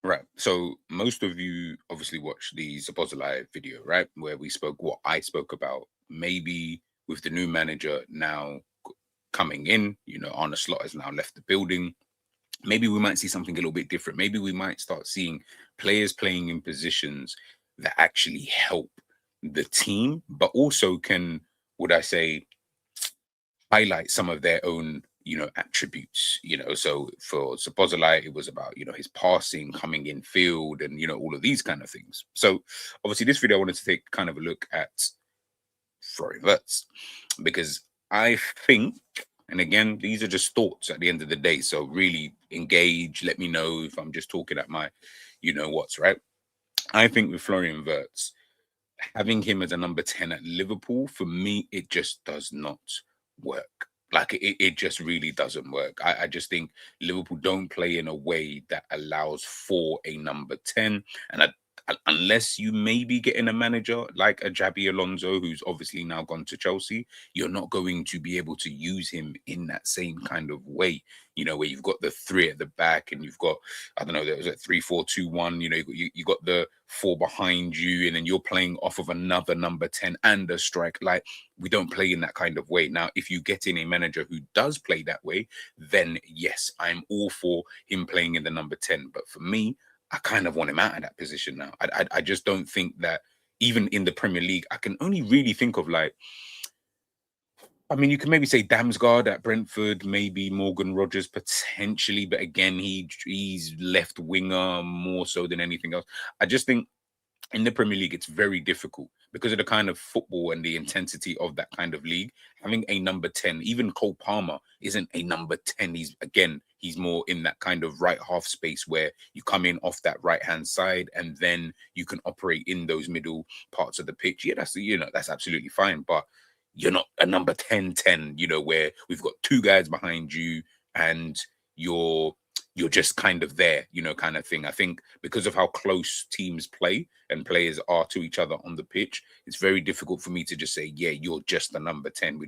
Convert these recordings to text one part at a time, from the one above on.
Right. So most of you obviously watched the Supposedly video, right? Where we spoke what I spoke about. Maybe with the new manager now coming in, Arne Slot has now left the building. Maybe we might see something a little bit different. Maybe we might start seeing players playing in positions that actually help the team, but also can, would I say, highlight some of their own attributes. So for Supposedly, it was about his passing, coming in field, and all of these kind of things. So obviously this video I wanted to take kind of a look at Florian Wirtz, because I think, and again, these are just thoughts at the end of the day, so really engage, let me know if I'm just talking at my what's right. I think with Florian Wirtz, having him as a number 10 at Liverpool, for me, it just does not work. Like it just really doesn't work. I just think Liverpool don't play in a way that allows for a number 10. And unless you maybe get in a manager like a Jabi Alonso, who's obviously now gone to Chelsea, you're not going to be able to use him in that same kind of way, where you've got the three at the back and you've got, I don't know, there's a 3-4-2-1, you got the four behind you, and then you're playing off of another number 10 and a strike. Like, we don't play in that kind of way. Now, if you get in a manager who does play that way, then yes, I'm all for him playing in the number 10. But for me, I kind of want him out of that position now. I just don't think that even in the Premier League, I can only really think of, like, I mean, you can maybe say Damsgaard at Brentford, maybe Morgan Rogers potentially, but again, he's left winger more so than anything else. I just think in the Premier League, it's very difficult because of the kind of football and the intensity of that kind of league. Having a number 10, even Cole Palmer isn't a number 10. He's more in that kind of right half space where you come in off that right hand side and then you can operate in those middle parts of the pitch. Yeah, that's absolutely fine. But you're not a number 10-10, where we've got two guys behind you and you're just kind of there, kind of thing. I think because of how close teams play and players are to each other on the pitch, it's very difficult for me to just say, yeah, you're just a number 10.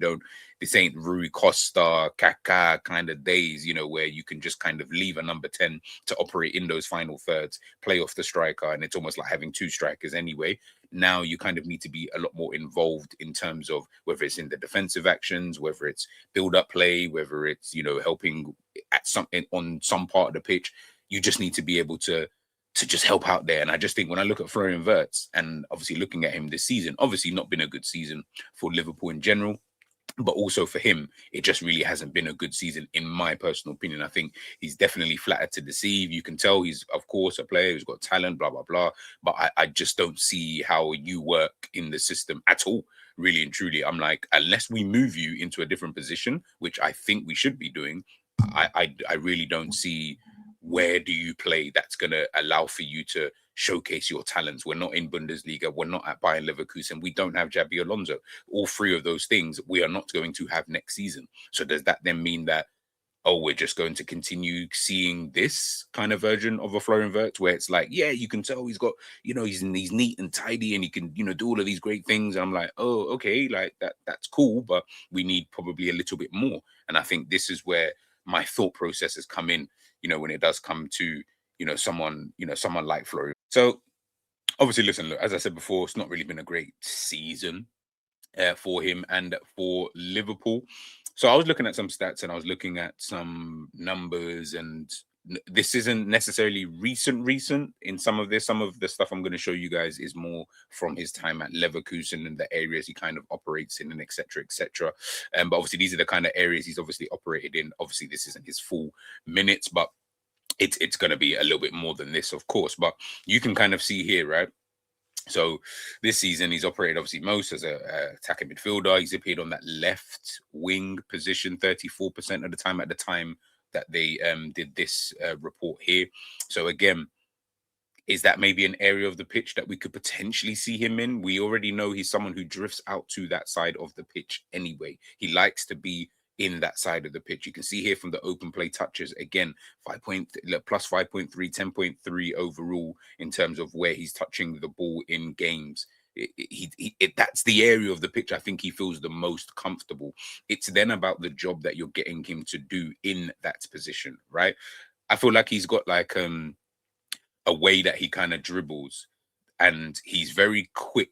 This ain't Rui Costa, Kaká kind of days, where you can just kind of leave a number 10 to operate in those final thirds, play off the striker, and it's almost like having two strikers anyway. Now you kind of need to be a lot more involved in terms of whether it's in the defensive actions, whether it's build up play, whether it's, helping at something on some part of the pitch. You just need to be able to just help out there. And I just think when I look at Florian Wirtz and obviously looking at him this season, obviously not been a good season for Liverpool in general, but also for him, it just really hasn't been a good season, in my personal opinion. I think he's definitely flattered to deceive. You can tell he's, of course, a player who's got talent, blah, blah, blah. But I just don't see how you work in the system at all, really and truly. I'm like, unless we move you into a different position, which I think we should be doing, I really don't see where do you play that's going to allow for you to showcase your talents. We're not in Bundesliga. We're not at Bayern Leverkusen. We don't have Jabi Alonso. All three of those things we are not going to have next season. So does that then mean that, oh, we're just going to continue seeing this kind of version of a Florian Wirtz where it's like, yeah, you can tell he's got, he's neat and tidy and he can, do all of these great things. And I'm like, oh, okay, like that's cool, but we need probably a little bit more. And I think this is where my thought process has come in, when it does come to, someone like Florian. So obviously, listen, look, as I said before, it's not really been a great season for him and for Liverpool. So I was looking at some stats and I was looking at some numbers, and this isn't necessarily recent in some of this. Some of the stuff I'm going to show you guys is more from his time at Leverkusen and the areas he kind of operates in, and etc. etc. But obviously these are the kind of areas he's obviously operated in. Obviously this isn't his full minutes, but it's going to be a little bit more than this, of course. But you can kind of see here, right? So this season, he's operated obviously most as a attacking midfielder. He's appeared on that left wing position 34% of the time at the time that they did this report here. So again, is that maybe an area of the pitch that we could potentially see him in? We already know he's someone who drifts out to that side of the pitch anyway. He likes to be in that side of the pitch. You can see here from the open play touches, again, plus 5.3, 10.3 overall in terms of where he's touching the ball in games. That's the area of the pitch I think he feels the most comfortable. It's then about the job that you're getting him to do in that position, right? I feel like he's got like a way that he kind of dribbles, and he's very quick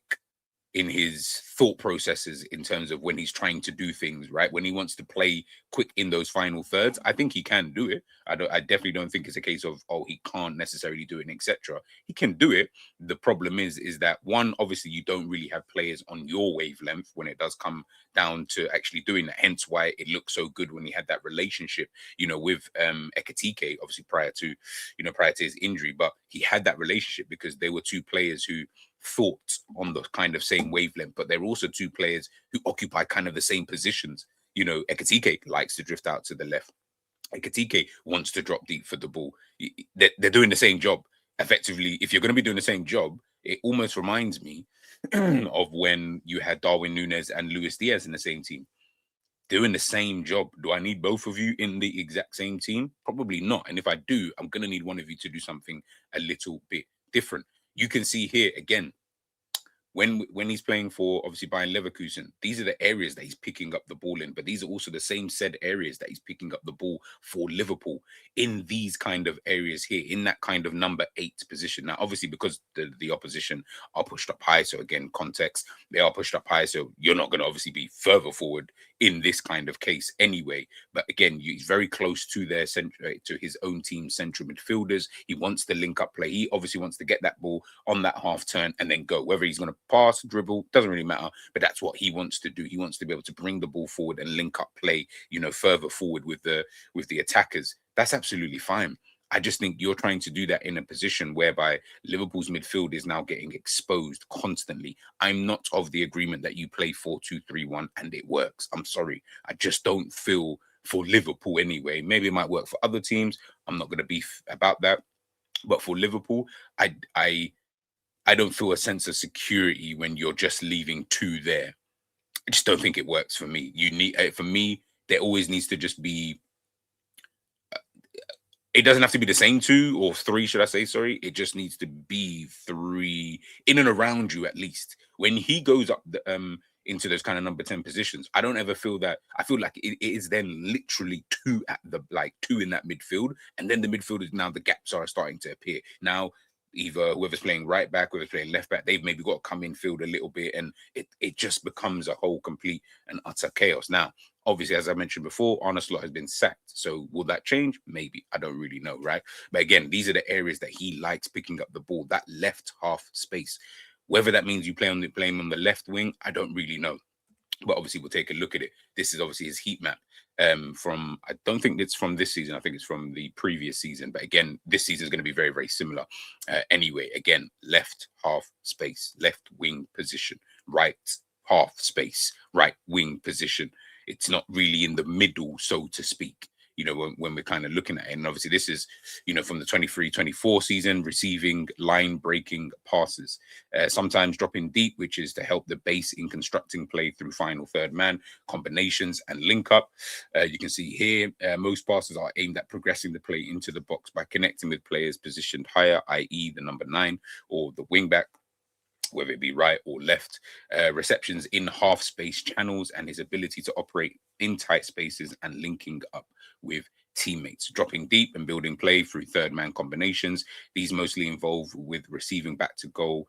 in his thought processes in terms of when he's trying to do things, right? When he wants to play quick in those final thirds, I think he can do it. I definitely don't think it's a case of, oh, he can't necessarily do it, etc. He can do it. The problem is that one, obviously, you don't really have players on your wavelength when it does come down to actually doing that. Hence why it looked so good when he had that relationship, with Ekitike, obviously prior to his injury. But he had that relationship because they were two players who thought on the kind of same wavelength, but they're also two players who occupy kind of the same positions. Ekitike likes to drift out to the left. Ekitike wants to drop deep for the ball. They're doing the same job. Effectively, if you're going to be doing the same job, it almost reminds me of when you had Darwin Núñez and Luis Diaz in the same team. Doing the same job. Do I need both of you in the exact same team? Probably not. And if I do, I'm going to need one of you to do something a little bit different. You can see here again, when he's playing for obviously Bayern Leverkusen, these are the areas that he's picking up the ball in, but these are also the same said areas that he's picking up the ball for Liverpool in these kind of areas here, in that kind of number 8 position. Now, obviously, because the opposition are pushed up high, so again, context, they are pushed up high, so you're not going to obviously be further forward in this kind of case anyway. But again, he's very close to to his own team's central midfielders. He wants to link up play. He obviously wants to get that ball on that half turn and then go. Whether he's going to pass, dribble, doesn't really matter, but that's what he wants to do. He wants to be able to bring the ball forward and link up play, further forward with the attackers. That's absolutely fine. I just think you're trying to do that in a position whereby Liverpool's midfield is now getting exposed constantly. I'm not of the agreement that you play 4-2-3-1 and it works. I'm sorry. I just don't feel, for Liverpool anyway. Maybe it might work for other teams. I'm not going to beef about that. But for Liverpool, I don't feel a sense of security when you're just leaving 2 there. I just don't think it works for me. For me, there always needs to just be, it doesn't have to be the same 2 or 3, should I say, sorry. It just needs to be 3 in and around you at least. When he goes up into those kind of number 10 positions, I don't ever feel that. I feel like it is then literally 2 at the, 2 in that midfield. And then the midfielders, now the gaps are starting to appear. Now, either whoever's playing right back, whoever's playing left back, they've maybe got to come in field a little bit, and it just becomes a whole complete and utter chaos. Now, obviously, as I mentioned before, Arne Slot has been sacked. So will that change? Maybe. I don't really know, right? But again, these are the areas that he likes picking up the ball, that left half space. Whether that means you play him on the left wing, I don't really know. But obviously, we'll take a look at it. This is obviously his heat map from, I don't think it's from this season. I think it's from the previous season. But again, this season is going to be very, very similar. Anyway, again, left half space, left wing position, right half space, right wing position. It's not really in the middle, so to speak. When we're kind of looking at it. And obviously this is, from the 23-24 season, receiving line breaking passes, sometimes dropping deep, which is to help the base in constructing play through final third man combinations and link up. You can see here, most passes are aimed at progressing the play into the box by connecting with players positioned higher, i.e. the number 9 or the wing back, whether it be right or left. Receptions in half space channels, and his ability to operate in tight spaces and linking up with teammates, dropping deep and building play through third man combinations. These mostly involve with receiving back to goal,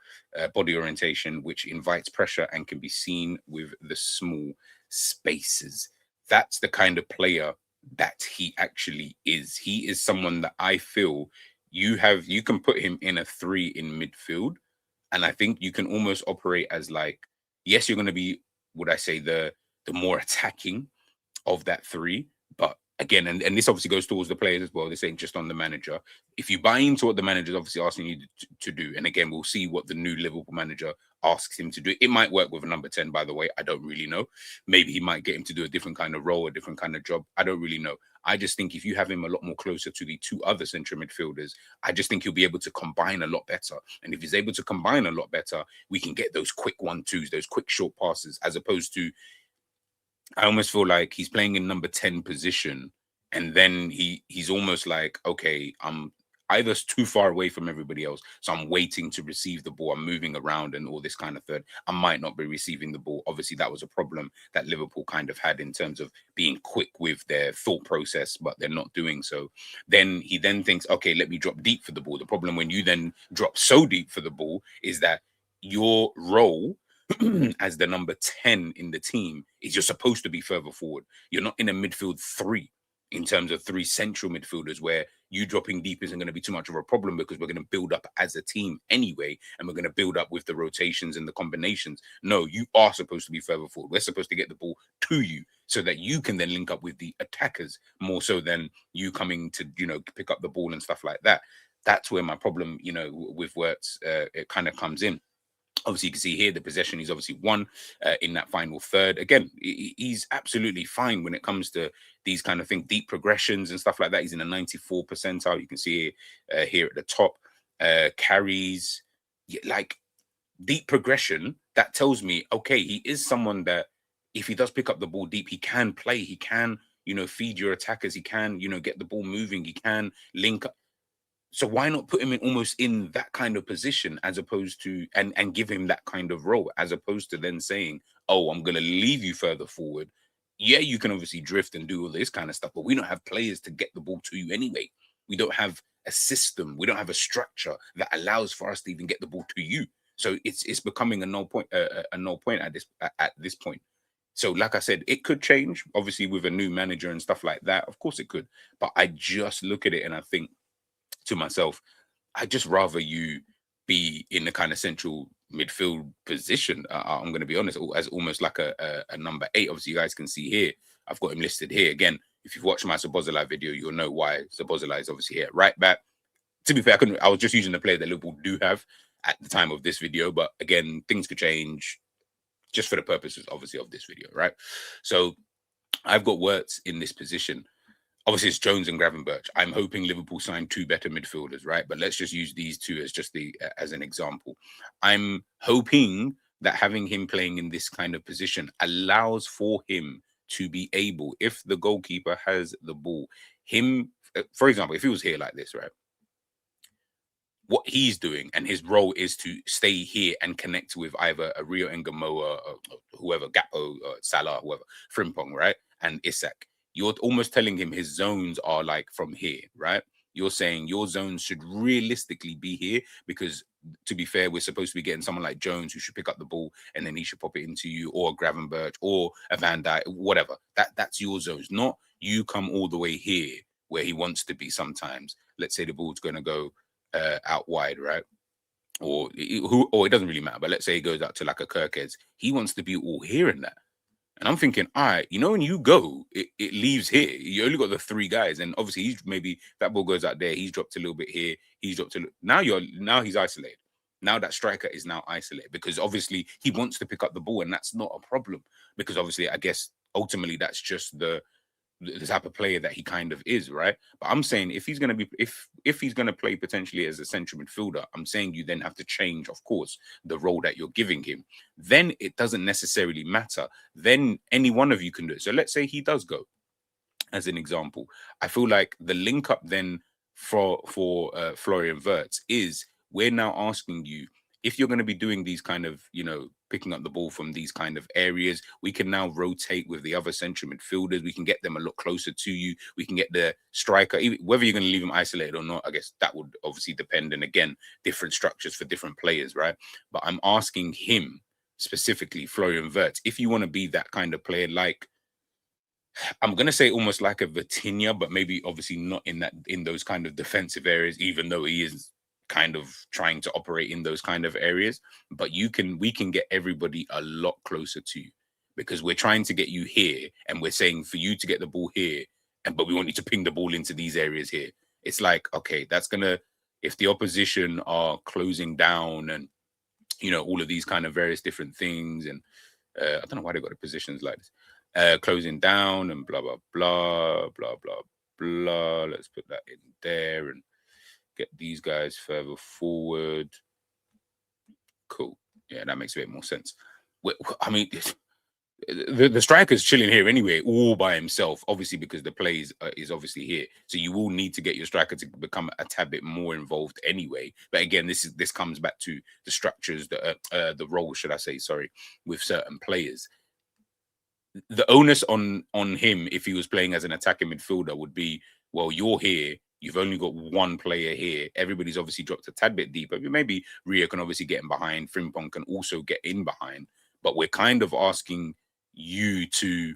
body orientation, which invites pressure and can be seen with the small spaces. That's the kind of player that he actually is. He is someone that I feel you can put him in a 3 in midfield. And I think you can almost operate as yes, you're going to be, would I say, the more attacking of that 3. But again, and this obviously goes towards the players as well. This ain't just on the manager. If you buy into what the manager is obviously asking you to do, and again, we'll see what the new Liverpool manager asks him to do. It might work with a number 10, by the way. I don't really know. Maybe he might get him to do a different kind of role, a different kind of job. I don't really know. I just think if you have him a lot more closer to the 2 other central midfielders, I just think he'll be able to combine a lot better. And if he's able to combine a lot better, we can get those quick 1-2s, those quick short passes, as opposed to, I almost feel like he's playing in number 10 position, and then he's almost like, okay, I'm either too far away from everybody else, so I'm waiting to receive the ball, I'm moving around and all this kind of third. I might not be receiving the ball. Obviously, that was a problem that Liverpool kind of had in terms of being quick with their thought process, but they're not doing so. Then he then thinks, okay, let me drop deep for the ball. The problem when you then drop so deep for the ball is that your role as the number 10 in the team is you're supposed to be further forward. You're not in a midfield three in terms of three central midfielders where you dropping deep isn't going to be too much of a problem because we're going to build up as a team anyway, and we're going to build up with the rotations and the combinations. No, you are supposed to be further forward. We're supposed to get the ball to you so that you can then link up with the attackers more so than you coming to, pick up the ball and stuff like that. That's where my problem, with Wirtz, it kind of comes in. Obviously, you can see here the possession. He's obviously won in that final third. Again, he's absolutely fine when it comes to these kind of things, deep progressions and stuff like that. He's in the 94th percentile. You can see here at the top, carries, like deep progression. That tells me, okay, he is someone that if he does pick up the ball deep, he can play. He can, feed your attackers. He can, get the ball moving. He can link up. So why not put him in almost in that kind of position as opposed to and give him that kind of role as opposed to then saying, oh, I'm going to leave you further forward. Yeah, you can obviously drift and do all this kind of stuff, but we don't have players to get the ball to you anyway. We don't have a system. We don't have a structure that allows for us to even get the ball to you. So it's becoming a null point at this point. So like I said, it could change obviously with a new manager and stuff like that. Of course it could, but I just look at it and I think to myself, I just rather you be in the kind of central midfield position. I'm going to be honest, as almost like a number 8. Obviously, you guys can see here, I've got him listed here. Again, if you've watched my Szoboszlai video, you'll know why Szoboszlai is obviously here. Right back. To be fair, I was just using the player that Liverpool do have at the time of this video. But again, things could change just for the purposes, obviously, of this video, right? So I've got Wirtz in this position. Obviously, it's Jones and Gravenberch. I'm hoping Liverpool sign 2 better midfielders, right? But let's just use these 2 as just as an example. I'm hoping that having him playing in this kind of position allows for him to be able, if the goalkeeper has the ball, for example, if he was here like this, right? What he's doing and his role is to stay here and connect with either a Rio Ngamoa, or whoever, Gakpo, Salah, whoever, Frimpong, right? And Isak. You're almost telling him his zones are like from here, right? You're saying your zones should realistically be here because, to be fair, we're supposed to be getting someone like Jones who should pick up the ball and then he should pop it into you, or Gravenberch or a Van Dijk, whatever. That's your zones, not you come all the way here where he wants to be sometimes. Let's say the ball's going to go out wide, right? Or it doesn't really matter, but let's say he goes out to like a Kirkheads. He wants to be all here in that. And I'm thinking, all right, when you go, it leaves here. You only got the 3 guys. And obviously, he's maybe that ball goes out there. He's dropped a little bit here. He's dropped now he's isolated. Now that striker is now isolated because obviously he wants to pick up the ball. And that's not a problem because obviously, I guess, ultimately, that's just the type of player that he kind of is, right? But I'm saying if he's going to be, if he's going to play potentially as a central midfielder, I'm saying you then have to change, of course, the role that you're giving him. Then it doesn't necessarily matter. Then any one of you can do it. So let's say he does go, as an example. I feel like the link up then for Florian Wirtz is we're now asking you, if you're going to be doing these kind of, picking up the ball from these kind of areas, we can now rotate with the other central midfielders. We can get them a lot closer to you. We can get the striker, whether you're going to leave him isolated or not, I guess that would obviously depend. And again, different structures for different players, right? But I'm asking him specifically, Florian Wirtz, if you want to be that kind of player, like, I'm going to say almost like a Vitinha, but maybe obviously not in those kind of defensive areas, even though he is kind of trying to operate in those kind of areas. But we can get everybody a lot closer to you because we're trying to get you here and we're saying for you to get the ball here, but we want you to ping the ball into these areas here. It's like, okay, that's going to, if the opposition are closing down and, all of these kind of various different things. And I don't know why they got the positions like this. Closing down and blah, blah, blah, blah, blah, blah. Let's put that in there and get these guys further forward. Cool. Yeah, that makes a bit more sense. I mean, the striker's chilling here anyway, all by himself, obviously because the play is obviously here. So you will need to get your striker to become a tad bit more involved anyway. But again, this comes back to the structures, the role, should I say, sorry, with certain players. The onus on him, if he was playing as an attacking midfielder, would be, well, you're here. You've only got one player here. Everybody's obviously dropped a tad bit deeper. Maybe Ria can obviously get in behind. Frimpong can also get in behind. But we're kind of asking you to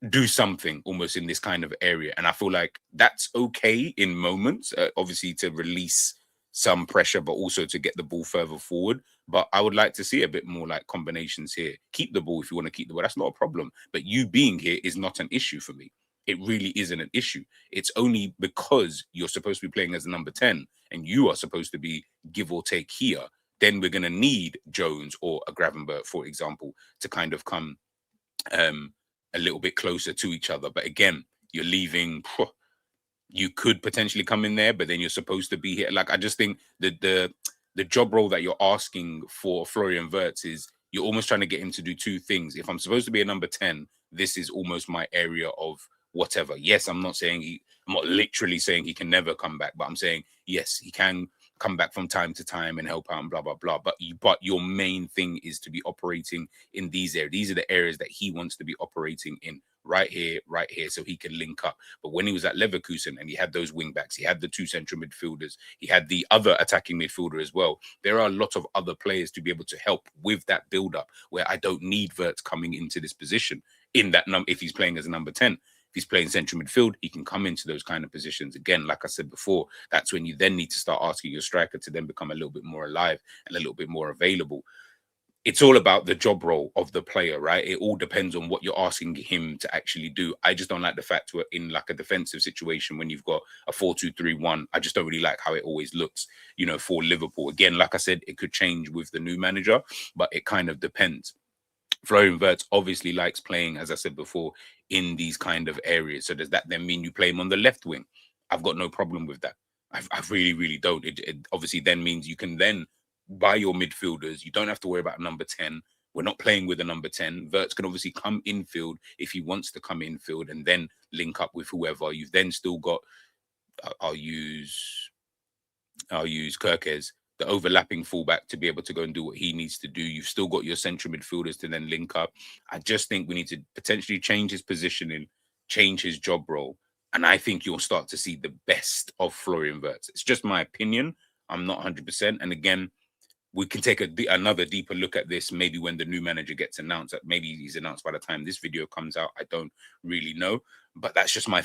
do something almost in this kind of area. And I feel like that's okay in moments, obviously to release some pressure, but also to get the ball further forward. But I would like to see a bit more like combinations here. Keep the ball if you want to keep the ball. That's not a problem. But you being here is not an issue for me. It really isn't an issue. It's only because you're supposed to be playing as a number 10 and you are supposed to be give or take here. Then we're going to need Jones or a Gravenberch, for example, to kind of come a little bit closer to each other. But again, you're leaving. You could potentially come in there, but then you're supposed to be here. Like, I just think the job role that you're asking for Florian Wirtz is you're almost trying to get him to do two things. If I'm supposed to be a number 10, this is almost my area of whatever. Yes, I'm not literally saying he can never come back, but I'm saying, yes, he can come back from time to time and help out and blah, blah, blah. But your main thing is to be operating in these areas. These are the areas that he wants to be operating in. Right here, so he can link up. But when he was at Leverkusen and he had those wing backs, he had the two central midfielders, he had the other attacking midfielder as well. There are a lot of other players to be able to help with that build up where I don't need Wirtz coming into this position in that if he's playing as a number 10. If he's playing central midfield, he can come into those kind of positions. Again, like I said before, that's when you then need to start asking your striker to then become a little bit more alive and a little bit more available. It's all about the job role of the player, right? It all depends on what you're asking him to actually do. I just don't like the fact we're in like a defensive situation when you've got a 4-2-3-1. I just don't really like how it always looks, for Liverpool. Again, like I said, it could change with the new manager, but it kind of depends. Florian Wirtz obviously likes playing, as I said before, in these kind of areas. So does that then mean you play him on the left wing? I've got no problem with that. I really, really don't. It obviously then means you can then buy your midfielders. You don't have to worry about number 10. We're not playing with a number 10. Wirtz can obviously come infield if he wants to come infield and then link up with whoever. You've then still got, I'll use Kirkes, the overlapping fullback, to be able to go and do what he needs to do. You've still got your central midfielders to then link up. I just think we need to potentially change his positioning, change his job role. And I think you'll start to see the best of Florian Wirtz. It's just my opinion. I'm not 100%. And again, we can take another deeper look at this maybe when the new manager gets announced. Maybe he's announced by the time this video comes out. I don't really know. But that's just my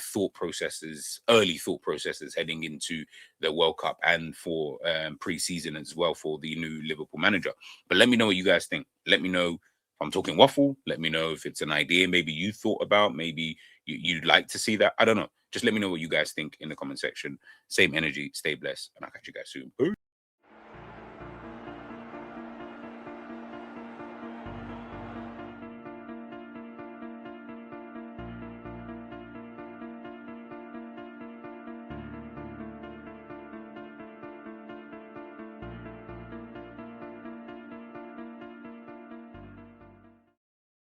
early thought processes heading into the World Cup and for pre-season as well for the new Liverpool manager. But let me know what you guys think. Let me know if I'm talking waffle. Let me know if it's an idea maybe you thought about. Maybe you'd like to see that. I don't know. Just let me know what you guys think in the comment section. Same energy. Stay blessed. And I'll catch you guys soon. Peace.